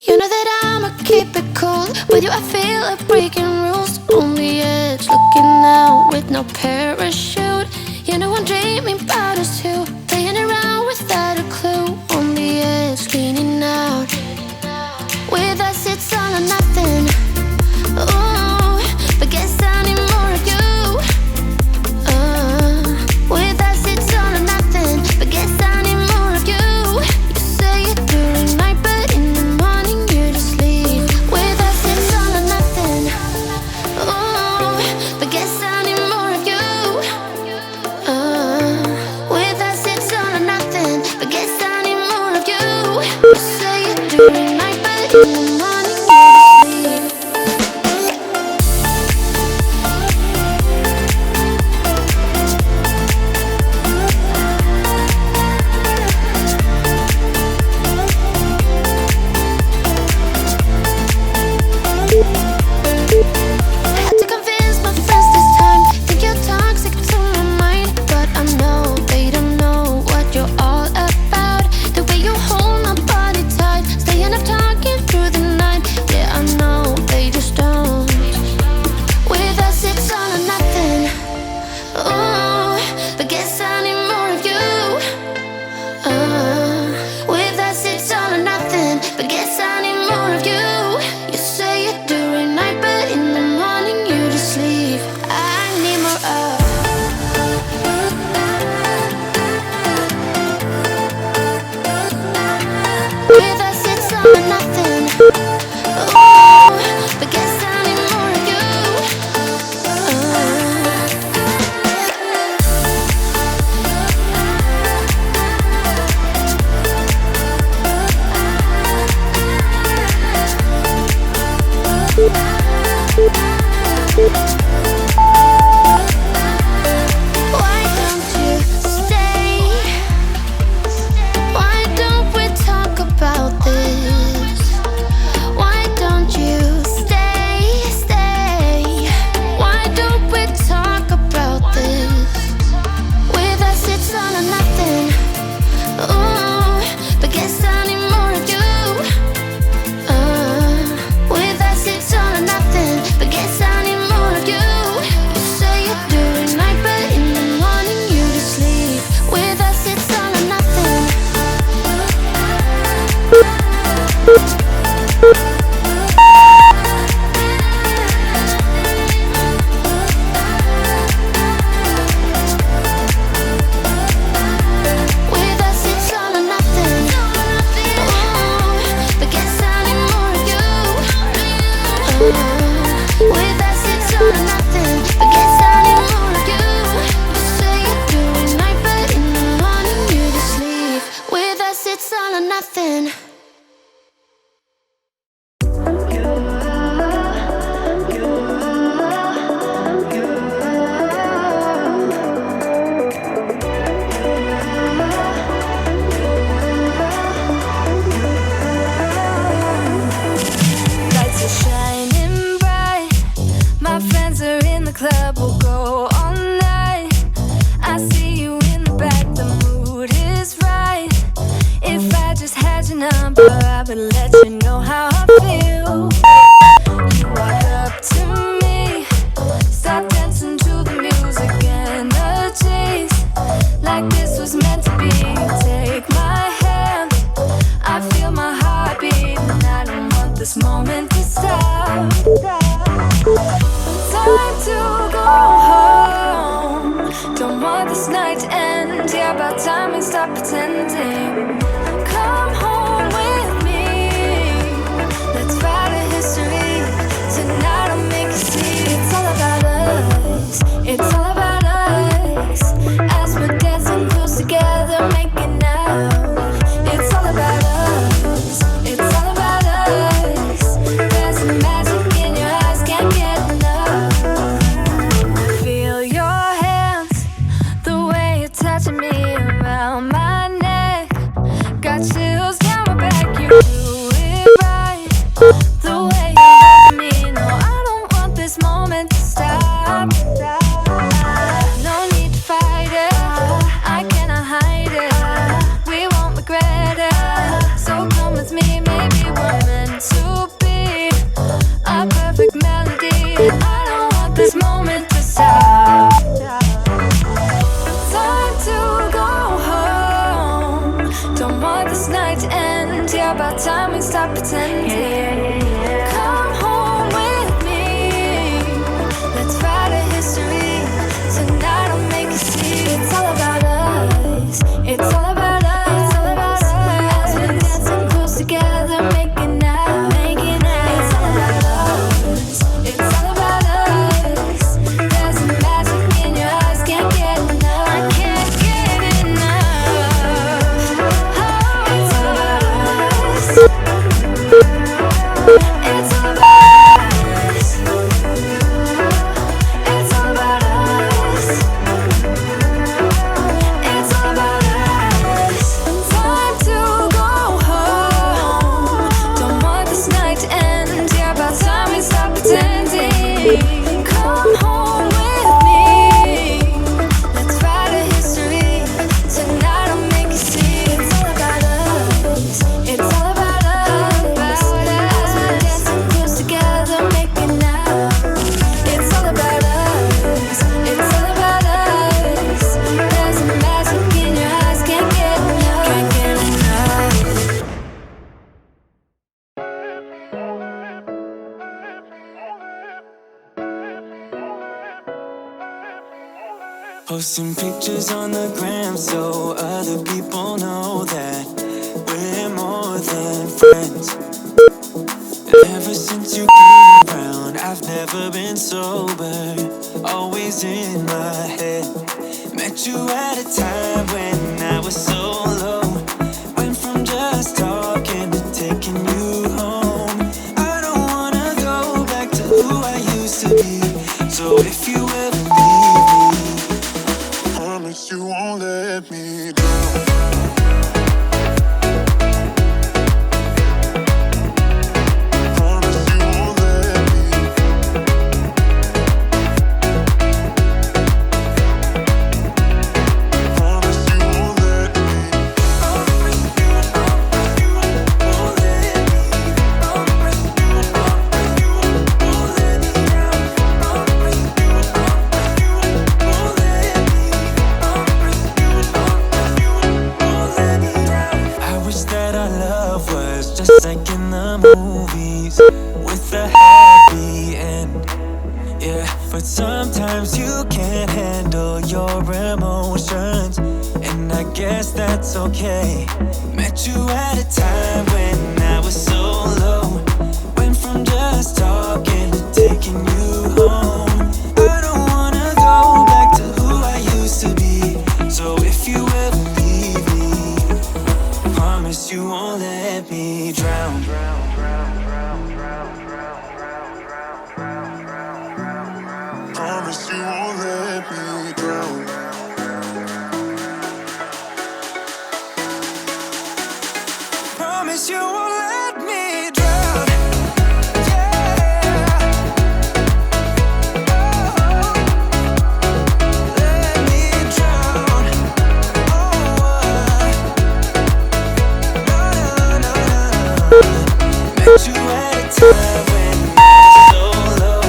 You know that I'ma keep it cool. With you I feel like breaking rules. On the edge, looking out with no parachute. You know I'm dreaming about us two, playing around without a clue. On the edge, leaning out. With us it's all or nothing. Ooh, but guess I need more of you. With us it's all or nothing, but guess I need more of you. You say it during night, but in the morning you just leave. With us it's all or nothing. Ooh, but guess I need more of you. With us it's all or nothing, but guess I need more of you. You say it during night, but in the morning you just leave. Had to convince my friends this time. Think you're toxic to my mind, but I know they don't know what you're all about. The way you hold my body tight, staying up talking through the night. Yeah, I know they just don't. With us it's all or nothing. Ooh, but guess I need more of you. With us it's all or nothing, but guess I need more of you. You say it during night, but in the morning you just leave. I need more of. With us it's all or nothing. Ooh, but guess I need more of you. Why don't you stay? Why don't we talk about this? Why don't you stay? Why don't we talk about this? With us it's all or nothing. Ooh, but guess I need more of you. With us it's all or nothing, but guess I need more of you. You say it during night, but in the morning you just leave. With us it's all or nothing. With us it's all or nothing. Ooh, but guess I need more of you. With us it's all or nothing, but guess I need more of you. You say it during night, but in the morning you just leave. With us it's all or nothing. Lights are shining bright. My friends are in the club, we'll go all night. I see you in the back, the mood is right. If I just had your number, I would let you know how I feel. You walk up to me, start dancing to the music, energies like this was meant to be. Take my hand, I feel my heart beat, and I don't want this moment to stop. Time to go home, don't want this night to end. Yeah, about time we stop pretending. Come home with me, let's write a history. Tonight I'll make you see. It's all about us, it's all about us. As we're dancing close together, making out. It's all about us, it's all about us. There's a magic in your eyes, can't get enough. Feel your hands, the way you're touching me around my neck. Got chills. stop pretending. Come home with me. Let's write a history. Tonight I'll make you see. It's all about us. It's all about us. It's all about us. As we dance and close together, making out, making out. It's all about us. It's all about us. There's a magic in your eyes, can't get enough. I can't get enough. Oh, it's all about us. It's all about us. It's all about us. It's all about us. Time to go home. Don't want this night to end. Yeah, about time we stop pretending. Come home with me. Let's write a history. Tonight I'll make you see. It's all about us. It's all about us. As we dance and close together, making out. It's all about us. It's all about us. There's a magic in your eyes, can't get enough. Can't get enough. Posting pictures on the gram so other people know that we're more than friends. Ever since you came around, I've never been sober, always in my head. Met you at a time when I was so low. Went from just talking to taking you home. I don't wanna go back to who I used to be. So if you ever leave me, promise you won't let me down. Promise you won't let me. Promise you won't let me. Promise you won't let me. Promise you won't let me down. Promise you won't let me. I wish that our love was just like in the movies, with a happy end. Yeah, but sometimes you can't handle your emotions, and I guess that's okay. Met you at a time when I was so low. Went from just talking to taking you home. I don't wanna go back to who I used to be. So if you ever leave me, promise you won't let me drown. Promise you won't let me drown. Promise you won't let me drown. Yeah. Oh, let me drown. Oh, no. Met you at a time when I was so low.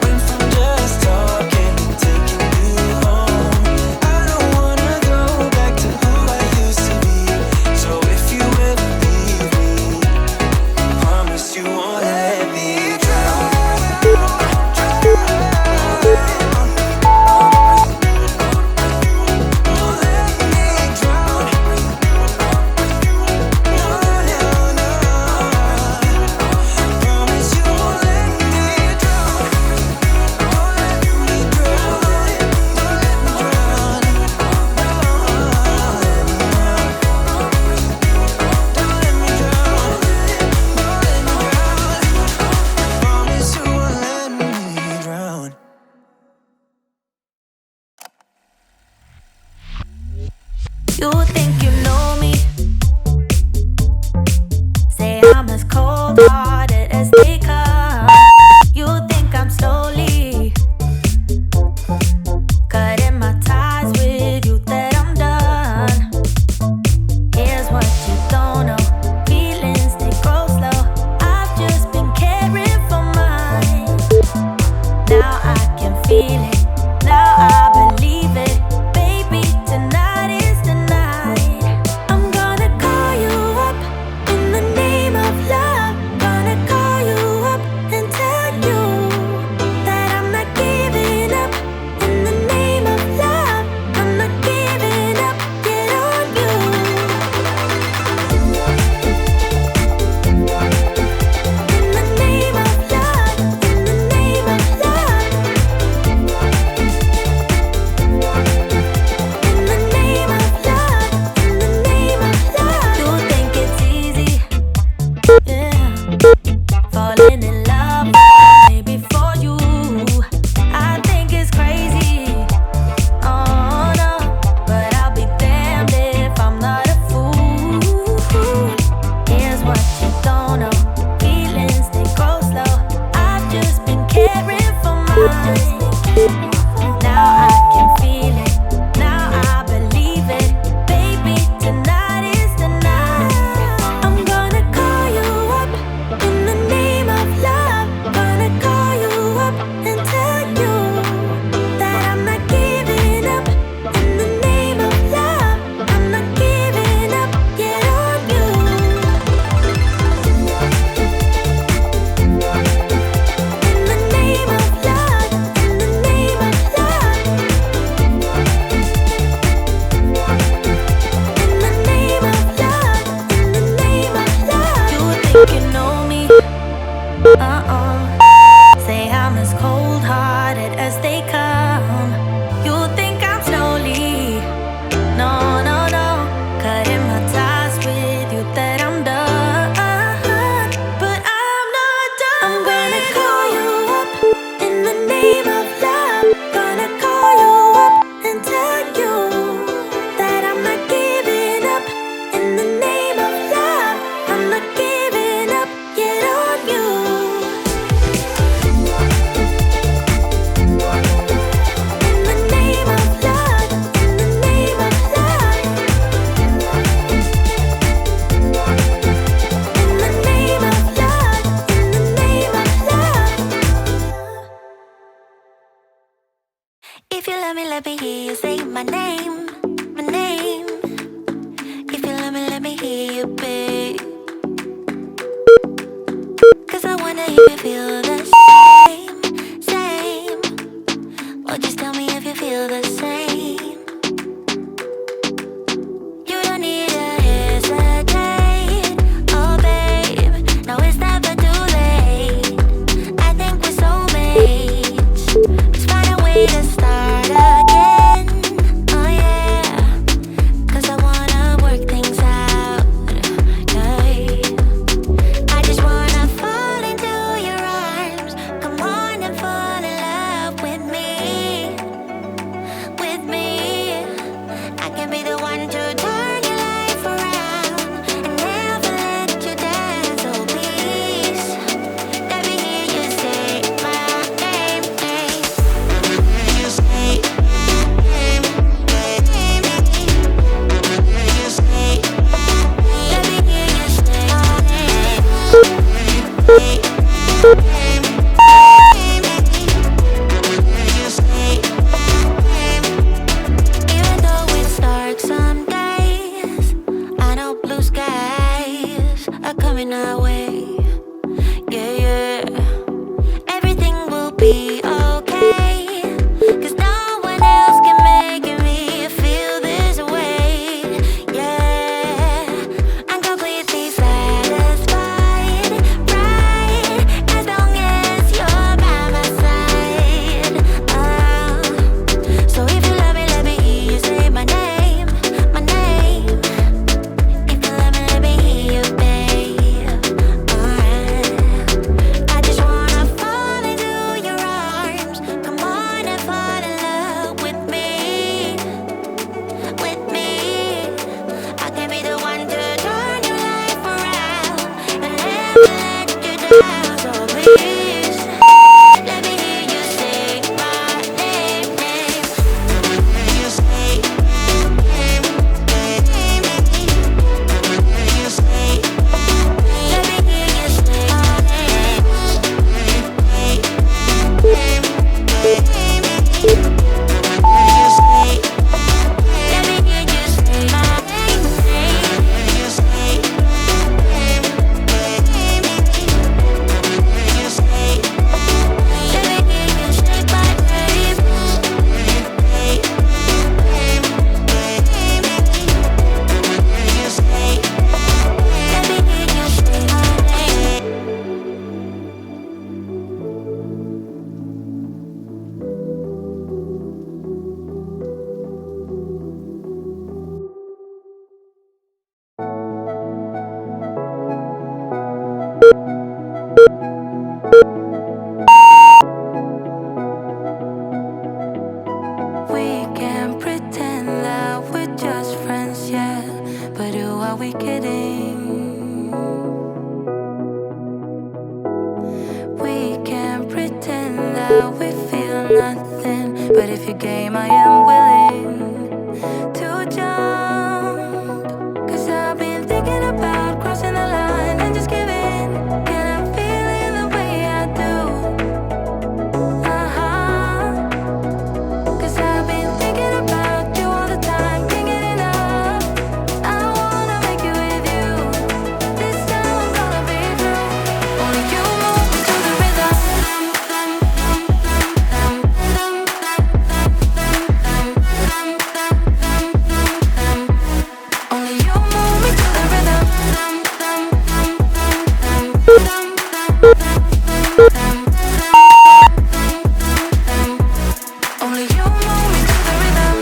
Went from just talking to taking you home. I don't wanna go back to who I used to be. So if you ever leave me, promise you won't let me drown. Won't let me drown. No. Promise you won't let me drown. Won't let me drown. Don't let me drown. Don't let me drown. Don't let me drown. If you love me, let me hear you say my name, my name. If you love me, let me hear you, babe. 'Cause I wanna hear you feel the same, same. Or just tell me if you feel the same. You don't need to hesitate, oh babe. Now it's never too late. I think we're soulmates. Let's find a way to start again, oh yeah. 'Cause I wanna work things out, yeah. I just wanna fall into your arms. Come on and fall in love with me, with me. I can be the one to turn your life around and never let you down. So please, let me hear you say my name, name. You say my name, name. You say, let me hear you say my name, name. You say even though it's dark some days, I know blue skies are coming our way. Yeah, yeah. Everything will be okay. 'Cause no one else can make me feel this way. Yeah. I'm completely satisfied, right? As long as you're by my side. So if you love me, let me hear you say my name, my name. If you love me, let me hear you, babe. Alright. I just wanna fall into your arms. Come on and fall in love with me, with me. I can be the one to turn your life around and never let you down. So please, let me hear you say my name, name. You say my name, name. You say, let me hear you say my name, name. You say, let me hear you say my name, name. You say my name, name. You say, let me hear you say my name, name. You say, let me hear you say my name. We can pretend that we're just friends, yeah. But who are we kidding? We can pretend that we feel nothing. But if you're game, I am willing to jump. 'Cause I've been thinking about crossing the line and just giving. Can I feel it the way I do? Uh-huh. 'Cause I've been thinking about you all the time, can't get enough. I wanna make it with you. This time I'm gonna be true. Only you move me to the rhythm. Only you move me to the rhythm. Only you move me to the rhythm.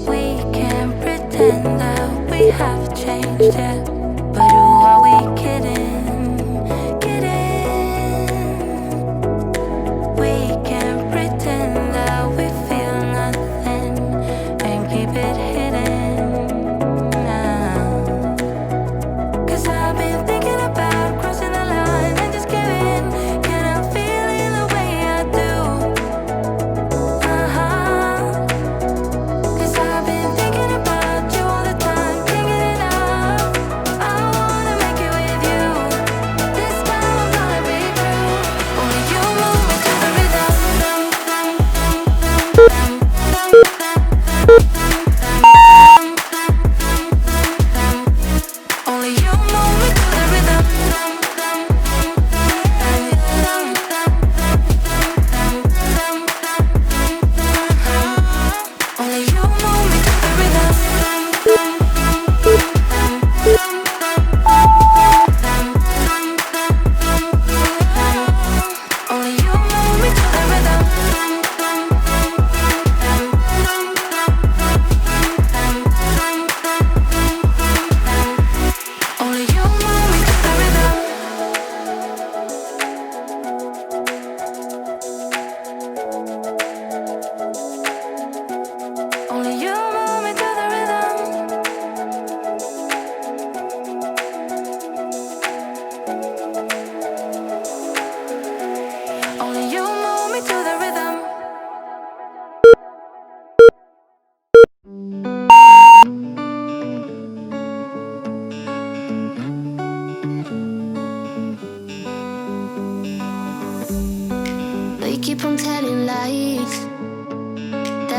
We can pretend that we have changed, yeah. But who are we kidding? Kidding. We can pretend that we feel nothing and keep it hidden now. 'Cause I've been thinking about crossing the line and just giving. Can I feel it the way I do? Uh-huh. 'Cause I've been thinking about you all the time, can't get enough.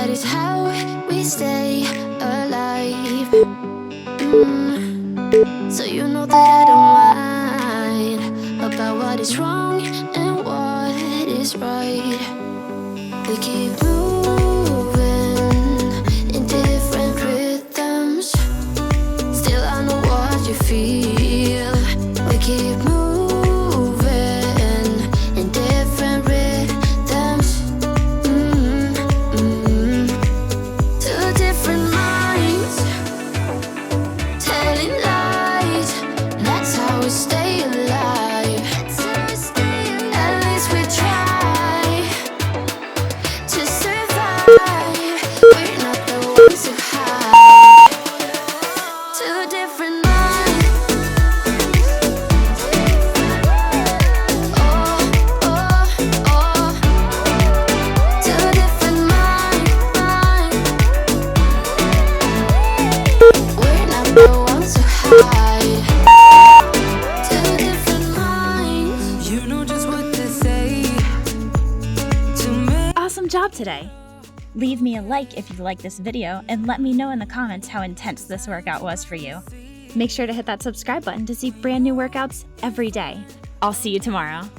That is how we stay alive. So you know that I don't mind about what is wrong and what is right. We keep moving in different rhythms. Still I know what you feel. We keep moving in different rhythms. Two different minds telling lies. That's how we stay alive. At least we try to survive. We're not the ones who hide. Two different minds. Oh, oh, oh. Two different minds. We're not the ones who hide. Two different minds. You know just what to say to me. Awesome job today! Leave me a like if you like this video and let me know in the comments how intense this workout was for you. Make sure to hit that subscribe button to see brand new workouts every day. I'll see you tomorrow.